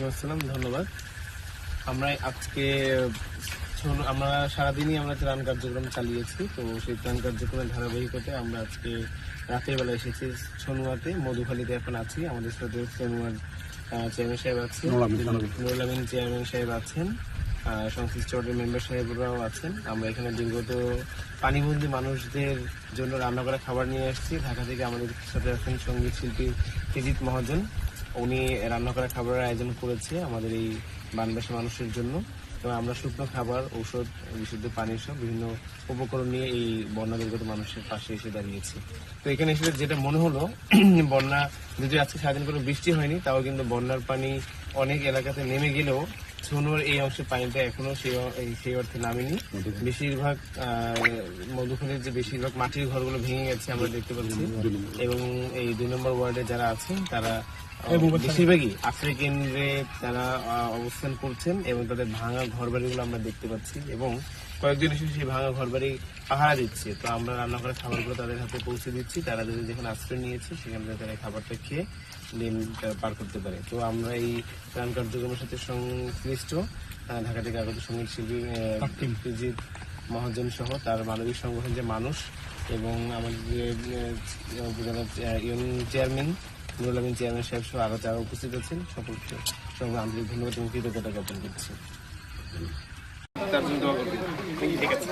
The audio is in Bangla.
ওয়ালাইকুম আসসালাম, ধন্যবাদ। আমরা সারাদিনই আমরা ত্রাণ কার্যক্রম চালিয়েছি। তো সেই ত্রাণ কার্যক্রমের ধারাবাহিকতায় আমরা আজকে রাতের বেলা এসেছি ছনুয়াতে, মধুখালীতে এখন আছি। আমাদের সাথে ছনুয়ার চেয়ারম্যান সাহেব আছেন, নুরুল আমিন চেয়ারম্যান সাহেব আছেন, সংশ্লিষ্ট ওয়ার্ডের মেম্বার সাহেবরাও আছেন। আমরা এখানে বিগত পানিবন্দী মানুষদের জন্য রান্না করা খাবার নিয়ে আসছি। ঢাকা থেকে আমাদের সাথে আছেন সঙ্গীত শিল্পী তেজিৎ মহাজন। উনি রান্না করা খাবারের আয়োজন করেছে আমাদের এই বানবাসী মানুষের জন্য। তো আমরা শুকনো খাবার, ঔষধ, বিশুদ্ধ পানি সহ বিভিন্ন উপকরণ নিয়ে এই বন্যা দুর্গত মানুষের পাশে এসে দাঁড়িয়েছি। তো এখানে এসে যেটা মনে হলো, বন্যা যদি আজকে সারাদিন কোনো বৃষ্টি হয়নি, তাও কিন্তু বন্যার পানি অনেক এলাকাতে নেমে গেলেও ছনুয়ার এই অংশের পানিটা এখনো সেই অর্থে নামেনি। বেশিরভাগ মধুখালীর যে বেশিরভাগ মাটির ঘরগুলো ভেঙে গেছে আমরা দেখতে পাচ্ছি। এবং এই 2 নম্বর ওয়ার্ডে যারা আছেন তারা বেশিরভাগই আশ্রয় কেন্দ্রে তারা অবস্থান করছেন এবং তাদের ভাঙা ঘরবাড়িগুলো আমরা দেখতে পাচ্ছি এবং কয়েকজন এসে সেই ভাঙা ঘরবাড়ি পাহারা দিচ্ছে। তো আমরা রান্না করা খাবারগুলো তাদের হাতে পৌঁছে দিচ্ছি। তারা যদি যেখানে আশ্রয় নিয়েছে সেখানে তারা খাবারটা খেয়ে দিন পার করতে পারে। তো আমরা এই ত্রাণ কার্যক্রমের সাথে সংশ্লিষ্ট ঢাকা থেকে আগত সঙ্গীত শিল্পী তেজিৎ মহাজন সহ তার মানবিক সংগঠন যে মানুষ এবং আমাদের উপজেলার চেয়ারম্যান নুরুল আমিন চেয়ারম্যান সাহেব সহ আরো যারা উপস্থিত আছেন সকলকে সঙ্গে আন্তরিক ধন্যবাদ এবং কৃতজ্ঞতা জ্ঞাপন করছি। তার জন্য দোয়া করবেন। ঠিক আছে।